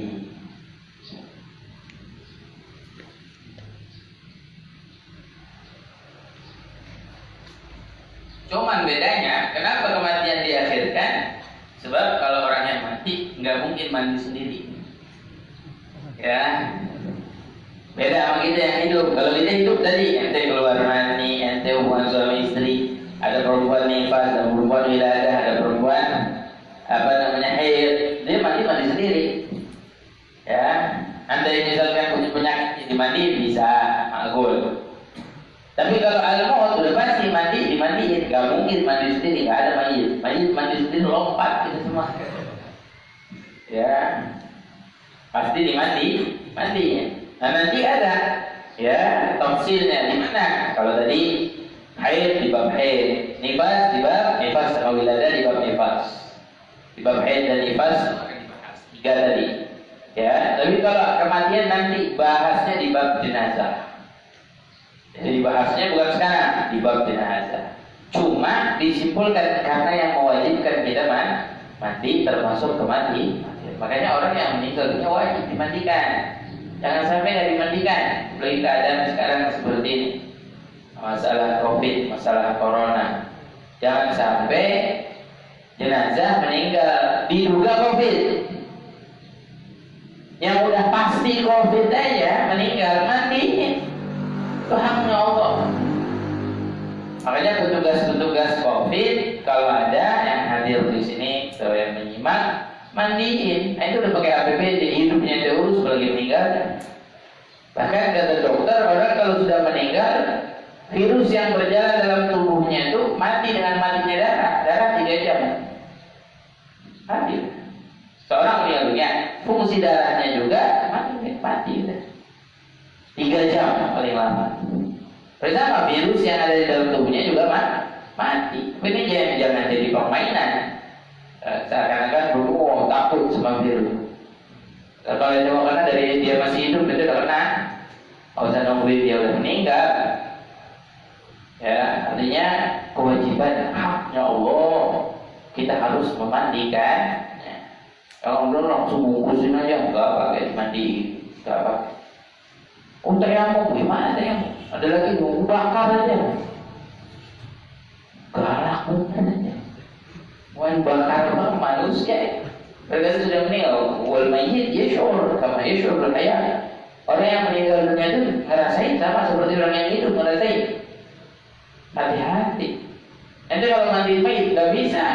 Speaker 1: Cuman bedanya, kenapa kematian diakhirkan? Sebab kalau orang yang mati nggak mungkin mandi sendiri. Ya, beda sama kita yang hidup. Kalau kita hidup tadi, ente keluar mani, ente hubungan suami istri, ada perempuan nifas, ada perempuan wiladah, ada perempuan haid, dia mandi sendiri. Ya, anda yang misalkan punya penyakit dimandi bisa makul. Tapi kalau al-maut udah pasti dimandiin, gak mungkin mandi sendiri, gak ada mandi sendiri lompat kita semua. Ya, pasti mandiin. Nah nanti ada ya tafsirnya di mana? Kalau tadi haid di bab haid, nifas di bab nifas, sama wiladah di bab nifas. Di bab haid dan nifas 3 tadi. Ya, tapi kalau kematian nanti bahasnya di bab jenazah. Jadi bahasnya bukan sekarang di bab jenazah. Cuma disimpulkan karena yang mewajibkan kita mandi termasuk kematian. Makanya orang yang meninggalnya wajib dimandikan. Jangan sampai nggak dimandikan. Apalagi keadaan sekarang seperti ini, masalah COVID, masalah corona. Jangan sampai jenazah meninggal diduga COVID. Yang udah pasti COVID aja meninggal, mandiin. Tuhannya Allah. Makanya petugas-petugas COVID kalau ada yang hadir di sini atau yang menyimak, mandiin. Nah, itu udah pakai APBD, hidupnya diurus apalagi meninggal. Bahkan kata dokter, orang kalau sudah meninggal, virus yang berjalan dalam tubuhnya itu mati dengan matinya darah 3 jam. Mati. Seorang meninggal dunia, fungsi darahnya juga mati udah. 3 jam paling lama. Pertama virus yang ada di dalam tubuhnya juga mati. Ini jangan jadi permainan. Seakan-akan dulu takut sama virus. Kalau itu karena dari dia masih hidup itu udah kena. Kalau usah nungguin dia udah meninggal. Ya, artinya kewajiban haknya Allah. Kita harus memandikan. Ya. Kalau belum langsung bungkusin aja, enggak pakai mandi, enggak pakai. Untuk yang gimana yang ada lagi mau bakar aja, galak aja. Mau bakar manusia, mereka sudah meninggal. Wal mayyit yashur kama yashur al-hayat. Orang yang meninggal dunia itu ngerasain sama seperti orang yang hidup ngerasain. Hati-hati. Nanti kalau mandi mayit nggak bisa.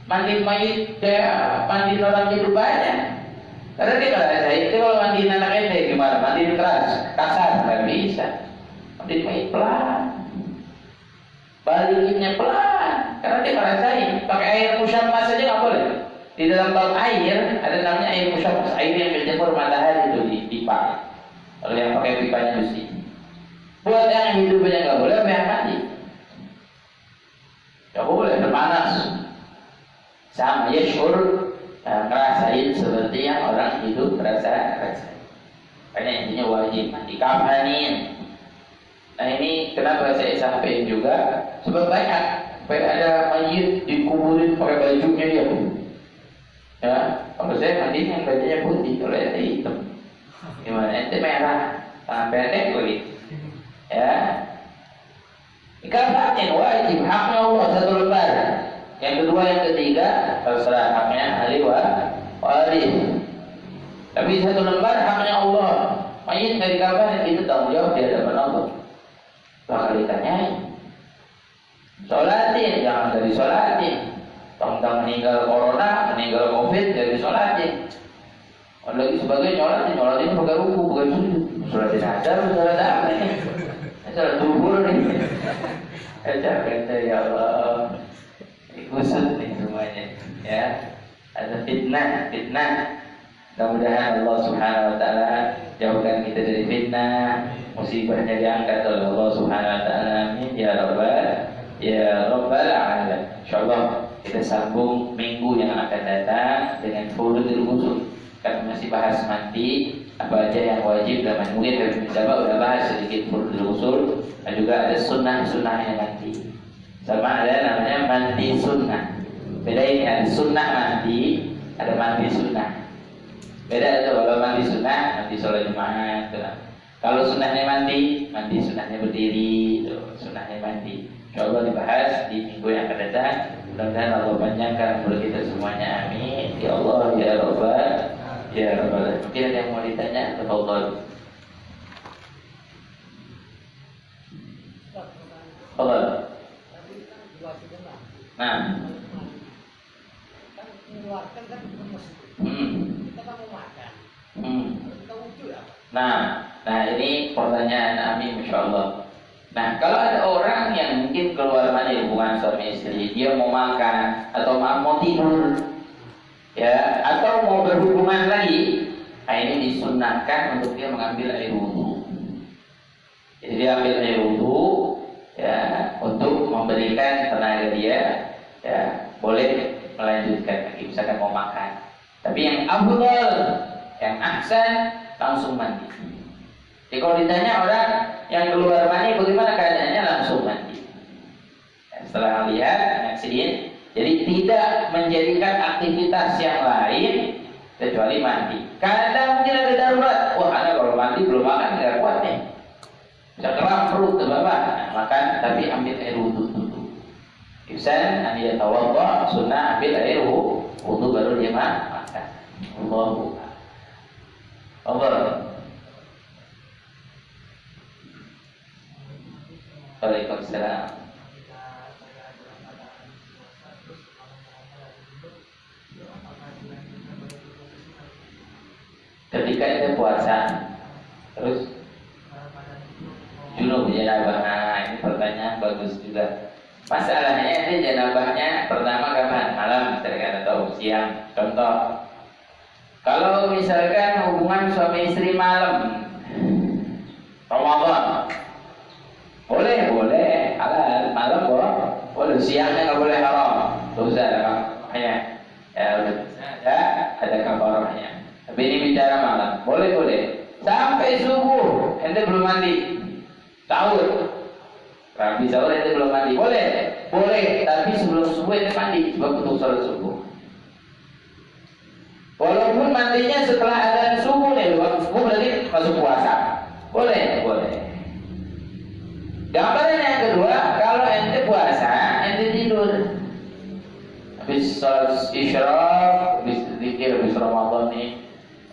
Speaker 1: Mandi mayit kayak mandi orang hidup aja. Karena dia ngerasain. Itu kalau mandiin anak ente gimana? Mandiin keras, kasar, nggak bisa. Mandiin mayit pelan, balikinnya pelan. Karena dia ngerasain. Pakai air musyammas saja nggak boleh. Di dalam bak air ada namanya air musyammas, air yang berjemur matahari itu di pipa. Kalau yang pakai pipanya besi. Buat yang hidup aja nggak boleh, apa yang mati? Nggak boleh, berpanas. Sama ya syur, ngerasain seperti yang orang hidup rasain. Karena intinya wajib dikafanin. Nah ini kenapa saya sampaikan juga? Sebab banyak ada mayit dikuburin pakai bajunya dia. Ya, kalau saya mandinya bajunya putih, kalau ente hitam. Gimana? Ente merah, tangan pendek lagi. Ya. Kafatin wajib, haknya Allah 1 lembar. Yang kedua, yang ketiga terserah haknya ahli waris. Tapi 1 lembar haknya Allah. Mayit dari kapan itu tanggung jawab di hadapan Allah. Bakal ditanyain. Sholatin, jangan dari sholatin. Tentang meninggal corona, meninggal covid, dari sholatin. Lagi sebagai nyolatin pakai ruku, bukan sujud. Sholatin ajar, sholat apa nih? Sholat duhur nih. Kata ya Allah, kusut nih semuanya. Ya, ada fitnah. Mudah-mudahan Allah Subhanahu Wa Taala jauhkan kita dari fitnah, musibahnya diangkat oleh Allah Subhanahu Wa Taala. Amin ya Rabbal Alamin. Insyaallah kita sambung minggu yang akan datang dengan furudul ghusl. Kami masih bahas mandi, apa aja yang wajib dan mungkin dari mencoba udah bahas sedikit furudul ghusl. Dan juga ada sunnah-sunnahnya mandi. Sama ada namanya mandi sunnah. Beda ini ada sunnah mandi, ada mandi sunnah. Beda itu kalau mandi sunnah, mandi sholat Jumat. Kalau sunnahnya mandi sunnahnya berdiri. Sunnahnya mandi. Insyaallah dibahas di minggu yang akan datang. Mudah-mudahan Allah panjangkan umur kita semuanya. Amin. Ya Allah, ya Rabbal. Mungkin ada yang mau ditanya? Tafadhol. Tafadhol. Nah. Nah ini pertanyaan Amin, Masya Allah. Nah kalau ada orang yang mungkin keluar dari hubungan suami istri, dia mau makan atau mau tidur, ya, atau mau berhubungan lagi, nah ini disunnahkan untuk dia mengambil air wudhu. Jadi dia ambil air wudhu, ya, untuk memberikan tenaga dia, ya, boleh melanjutkan lagi, misalkan mau makan. Tapi yang afdal, yang ahsan, langsung mandi. Jadi kalau ditanya orang yang keluar mandi bagaimana keadaannya, langsung mandi. Ya, setelah lihat, nyaksiin, jadi tidak menjadikan aktivitas yang lain kecuali mandi. Kadang mungkin ada darurat, wah ada kalau mandi belum makan nggak kuat nih, bisa keram perut ke bawah, nah, makan tapi ambil air wudhu dulu. Ihsan an yatawadda, sunnah ambil air wudhu baru dia makan. Allah. Waalaikumsalam. Ketika itu puasa, terus junub janabah. Nah, ini pertanyaan bagus juga. Masalahnya ini janabahnya pertama kapan? Malam misalkan atau siang. Contoh, kalau misalkan hubungan suami istri malam Ramadan, boleh halal, malam boleh, siangnya nggak boleh haram, dosa ada kafarahnya, ya ada kafarahnya. Tapi ini bicara malam, boleh sampai subuh, ente belum mandi, sahur, rabi sahur ente belum mandi, boleh, tapi sebelum subuh ente mandi, sebab untuk sholat subuh. Walaupun mandinya setelah azan subuh nih, waktu subuh berarti masuk puasa, boleh. Gambaran yang kedua, kalau ente puasa, ente tidur. Habis sholat isyraq, habis zikir, habis Ramadan nih,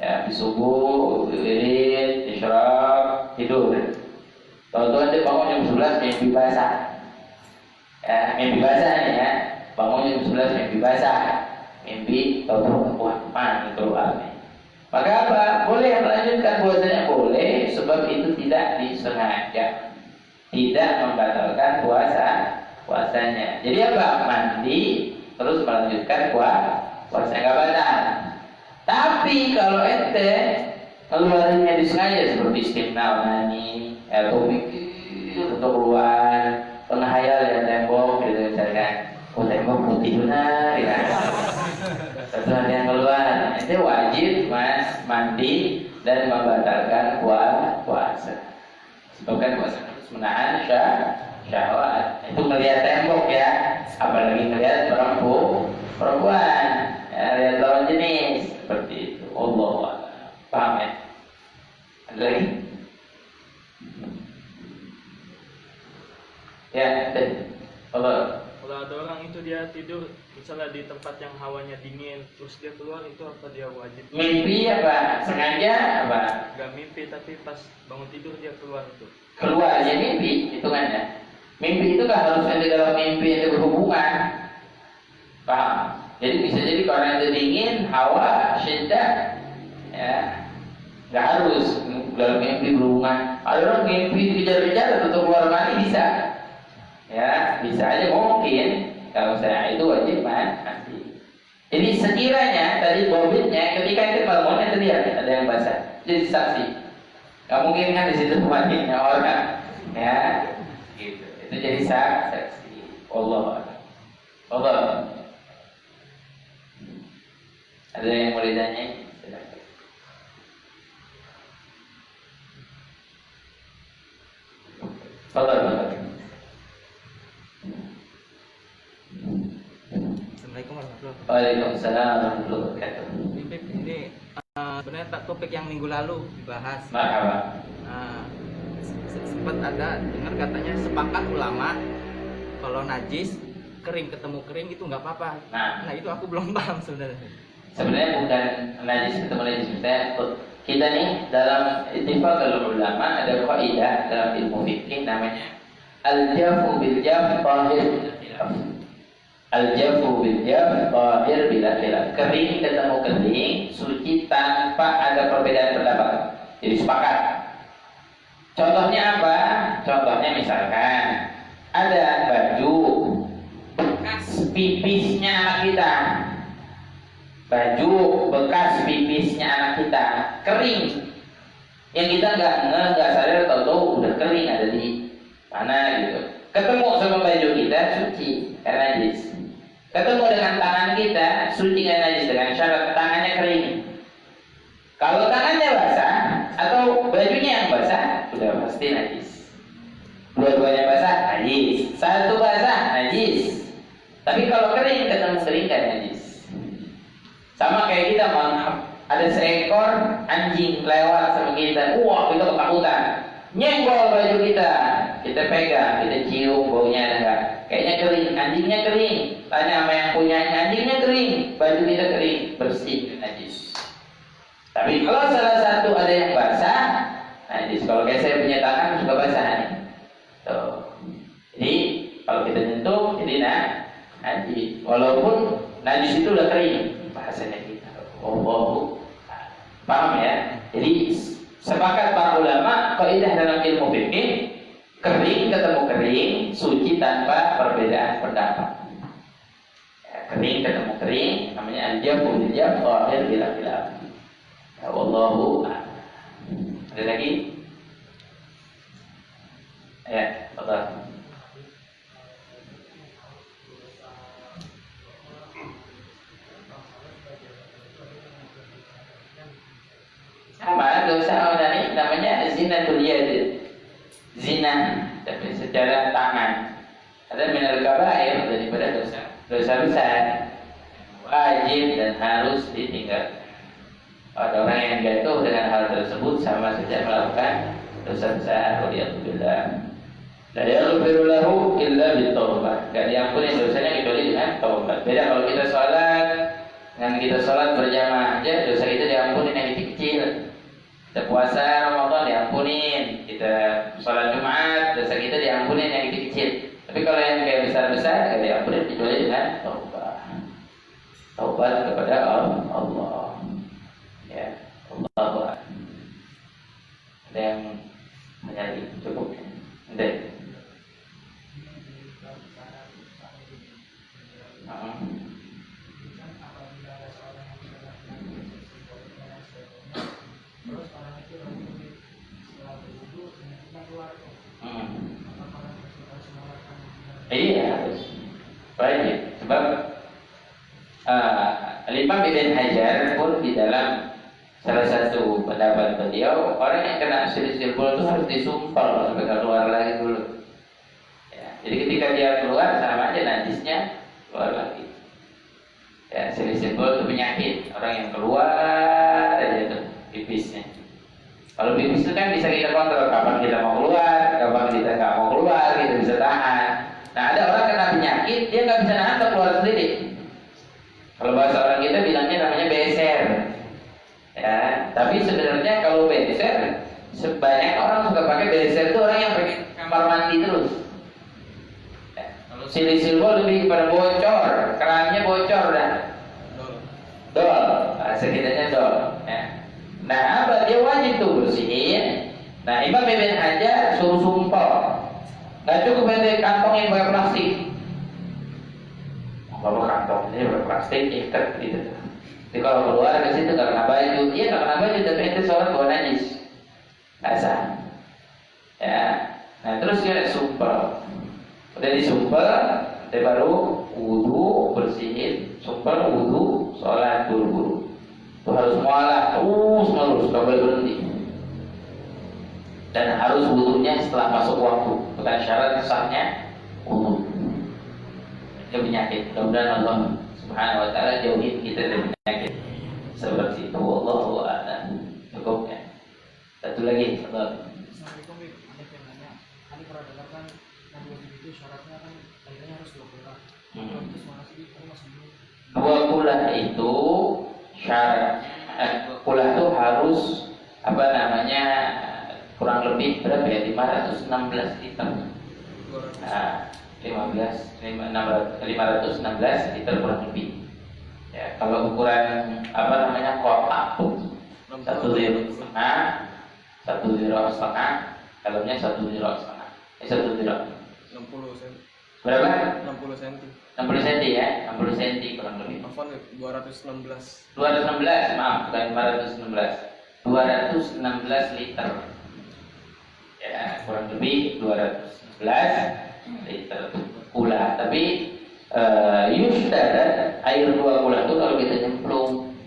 Speaker 1: ya, habis subuh, wirid, isyraq, tidur. Tahu-tahu ente bangun jam 11 mimpi basah. Ya, mimpi basah nih ya. Bangun jam 11 mimpi basah. Mimpi, tahu-tahu wah, mana keluar nih. Maka apa? Boleh melanjutkan puasanya, boleh, sebab itu tidak disengaja. Tidak membatalkan puasanya. Jadi apa? Mandi terus melanjutkan puasa nggak batal. Tapi kalau ente keluarnya disengaja seperti istimna onani atau pikir untuk keluar penghayal ya tembok gitu misalkan, tembok putih benar ya. Setelah yang keluar, ente wajib mandi dan membatalkan puasa. Sebabkan puasa menahan syahwat. Itu melihat tembok ya, apalagi melihat perempuan, ya, lihat lawan jenis seperti itu. Allah paham ya? Ada lagi? Ya, Allah.
Speaker 2: Kalau ada orang itu dia tidur misalnya di tempat yang hawanya dingin, terus dia keluar, itu apa dia wajib?
Speaker 1: Mimpi apa? Sengaja apa?
Speaker 2: Gak mimpi, tapi pas bangun tidur dia keluar itu.
Speaker 1: Keluar aja mimpi, hitungannya. Mimpi itu kan harus ada dalam mimpi yang berhubungan. Paham? Jadi bisa jadi kalau itu dingin, hawa, syiddah, ya, nggak harus dalam mimpi berhubungan. Ada orang mimpi dikejar-kejar atau keluar mandi bisa. Ya, bisa aja mungkin. Kalau saya itu wajib mandi. Jadi sekiranya tadi bobitnya ketika itu bangun itu lihat ada yang basah, jadi saksi. Gak mungkin kan di situ mandinya orang, ya, gitu. Itu jadi saksi. Allah. Ada yang mau ditanya? Allah.
Speaker 3: Assalamualaikum warahmatullahi wabarakatuh.
Speaker 1: Waalaikumsalam warahmatullahi wabarakatuh.
Speaker 3: Ini sebenarnya topik yang minggu lalu dibahas.
Speaker 1: Marhaba.
Speaker 3: Sempat ada dengar katanya sepakat ulama kalau najis kering ketemu kering itu nggak apa-apa. Nah itu aku belum paham sebenarnya.
Speaker 1: Sebenarnya bukan najis ketemu najis, kita nih dalam ittifaq ulama ada kaidah dalam ilmu fikih namanya al-jafu bil jaf tahir bil khilaf. Al-jafu bil jaf tahir bil khilaf. Kering ketemu kering, suci tanpa ada perbedaan pendapat. Jadi sepakat. Contohnya apa? Contohnya misalkan ada baju bekas pipisnya anak kita. Baju bekas pipisnya anak kita kering, yang kita nggak sadar tahu udah kering ada di mana gitu. Ketemu sama baju kita suci karena najis. Ketemu dengan tangan kita suci karena najis dengan syarat tangannya kering. Kalau tangannya basah atau bajunya yang basah sudah pasti najis. Dua-duanya basah najis, satu basah najis. Tapi kalau kering ketemu kering kan najis. Sama kayak kita, maaf, ada seekor anjing lewat sama kita, wah kita ketakutan, nyenggol baju kita pegang, kita cium baunya ada nggak? Kayaknya kering, anjingnya kering. Tanya sama yang punya, anjingnya kering, baju kita kering, bersih, najis. Tapi kalau salah satu ada yang basah, najis. Kalau kayak saya punya tangan suka basah nih. Tuh. Jadi kalau kita nyentuh, jadi najis. Walaupun najis itu udah kering. Bahasanya kita. Paham ya? Jadi sepakat para ulama kaidah dalam ilmu fikih kering ketemu kering, suci tanpa perbedaan pendapat. Ya, kering ketemu kering namanya al-jafu bil jaf tahir bila khilaf. Ya wallahu a'lam. Ada lagi? Ya, Allah. Sama dosa orang namanya zina yad, zina tapi secara tangan. Ada minal kabair daripada dosa besar, wajib dan harus ditinggalkan. Ada orang yang jatuh dengan hal tersebut sama saja melakukan dosa besar. Waliyadzubillah. La yaghfiru lahu illa bitaubah. Gak diampuni dosanya kecuali dengan taubat. Beda kalau kita sholat, dengan kita sholat berjamaah aja dosa kita diampuni yang kecil. Kita puasa Ramadan diampunin, kita sholat Jumat dosa kita diampunin yang kecil. Tapi kalau yang kayak besar-besar gak diampunin kecuali dengan taubat kepada Allah. Ya, Allah. Ada yang menyari cukup? Ada. Iya harus wajib. Sebab Al-Imam Ibn Hajar pun di dalam salah satu pendapat beliau, orang yang kena selisih bol itu harus disumpal sampai keluar lagi dulu. Ya, jadi ketika dia keluar sama aja najisnya keluar lagi. Ya, selisih bol itu penyakit. Orang yang keluar aja itu pipisnya. Kalau pipis itu kan bisa kita kontrol kapan kita mau keluar, kapan kita nggak mau keluar, gitu bisa tahan. Nah, ada orang kena penyakit, dia nggak bisa nahan, keluar sendiri. Kalau bahasa orang kita bilangnya namanya beser. Ya, tapi sebenarnya kalau beser, sebanyak orang suka pakai beser itu orang yang pakai kamar mandi terus. Ya, kalau silvo lebih kepada bocor, kerannya bocor dah. Dol, sekitarnya dol. Ya. Nah, apa dia wajib tuh bersihin. Nah, Imam Ibn Hajar suruh sumpel. Nggak cukup ada kantong yang pakai plastik. Kalau kantong ini pakai plastik, ikat gitu. Jadi kalau keluar ke situ nggak kena baju, dia nggak kena baju, tapi itu sholat bawa najis, nggak sah. Ya, nah terus dia sumpel. Udah disumpel, dia baru wudu, bersihin, sumpel, wudu, sholat buru-buru. Itu harus mualah terus menerus, nggak boleh berhenti. Dan harus wudunya setelah masuk waktu, bukan syarat sahnya wudu. Itu penyakit. Mudah-mudahan Allah Subhanahu Wa Taala jauhin kita dari penyakit seperti itu. Wallahu a'lam. Cukup ya. Satu lagi.
Speaker 4: Assalamualaikum. Ada yang nanya. Tadi pernah dengar kan Nabi itu syaratnya kan airnya harus 2 kulah. Itu semua sih tadi masih belum.
Speaker 1: 2 kulah itu syarat. Kulah itu harus apa namanya? Kurang lebih berapa ya? 516 liter. Nah, 516 liter kurang lebih. Ya, kalau ukuran apa namanya kotak tuh 1,5 liter, 1,5 liter, dalamnya 1,5 liter. 1 liter.
Speaker 4: 60 cm.
Speaker 1: Berapa?
Speaker 4: 60 cm.
Speaker 1: 60 cm ya, 60 cm kurang lebih.
Speaker 4: Afwan 216.
Speaker 1: 216, maaf, bukan 516. 216 liter. Ya, kurang lebih 211 liter gula. Tapi yushtara air 2 gula itu kalau kita nyemplung.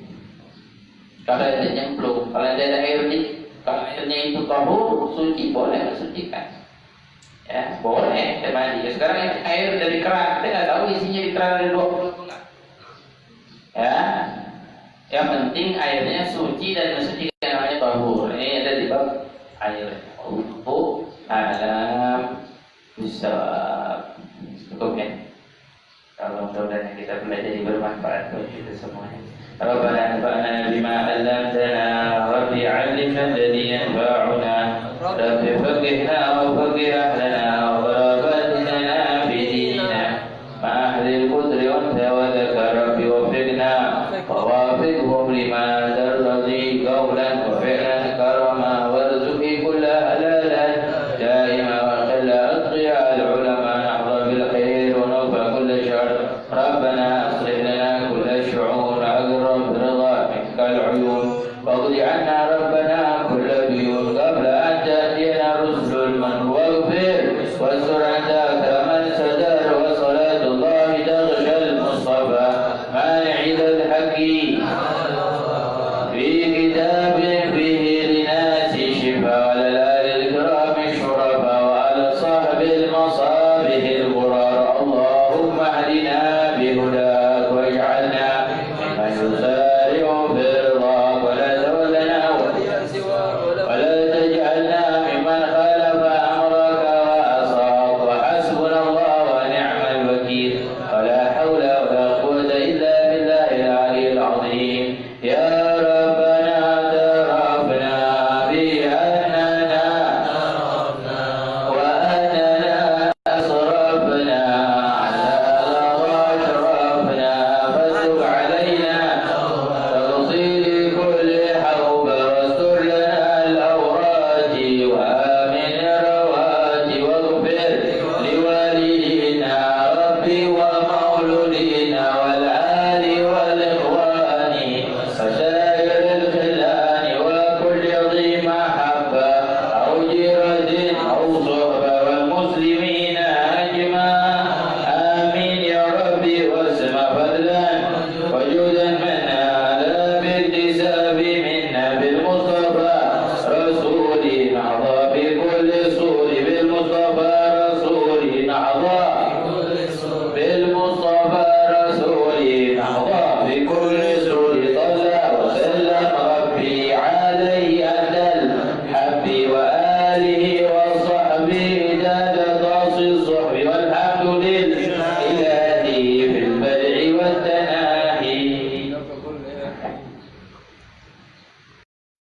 Speaker 1: Kalau kita nyemplung, kalau ada airnya itu tahur, suci, boleh mensucikan. Ya, boleh kita mandi. Ya, sekarang yang air dari keran, kita nggak tahu isinya di keran ada 20 atau enggak. Ya, yang penting airnya suci dan mensucikan, namanya tahur. Ini ada di bab air untuk alam bisa cukup ya. Kalau mudah-mudahan kita belajar bermanfaat buat kita semuanya. Rabbana anfa'na bima 'allamtana Rabbi 'allimna alladhi yanfa'una Rabbi faqihna wa faqih ahlana wa rabbana fi dinina ma'ahlil qudri wa tawadaka Rabbi wafiqna wa wafiqhum lima darradi qawlan wa fi'lan karama warzuqi kulla halalan daima wa khalla atqiya al-ulama nahra bil khair wa nafa kulla syar Rabbana aslih lana kulla syu'ur agrab rida minkal uyun waqdi anna Rabbana kulla biyun qabla an ta'tiyana rusulul man waghfir wa sur'ata kaman sadar wa salatullahi taghshal mustafa mani'id al-haqi fi kitabin fihi linasi shifa wa lal al-kiram shurafa wa ala sahbil masabih al-qurar Allahumma hadina bihudak waj'alna mimman yusari'u fi ridak wa la tawallana wa la taj'alna mimman khalafa amraka wa asaq wa hasbunallah wa ni'mal wakil wa la hawla wa la quwwata illa billahi al-'aliyyil 'azim ya rabbana tarafna bi annana wa annana asrafna ala ashrafna fatub alayna تغسيل كل حوب واستر لنا الأورات وآمن الروات واغفر لوالدينا ربي ومولودينا والآل والإخوان وسائر الخلان وكل ذي محبة أو جيرة أو صحبة والمسلمين أجمعين آمين يا ربي واسمع فضلا وجودا منا لا باكتساب منا بالمصطفى رسولي نحظى بكل سور بالمصطفى رسولي نحظى بالمصطفى رسولي نحظى بكل سور صلى وسلم ربي عليه أهل الحب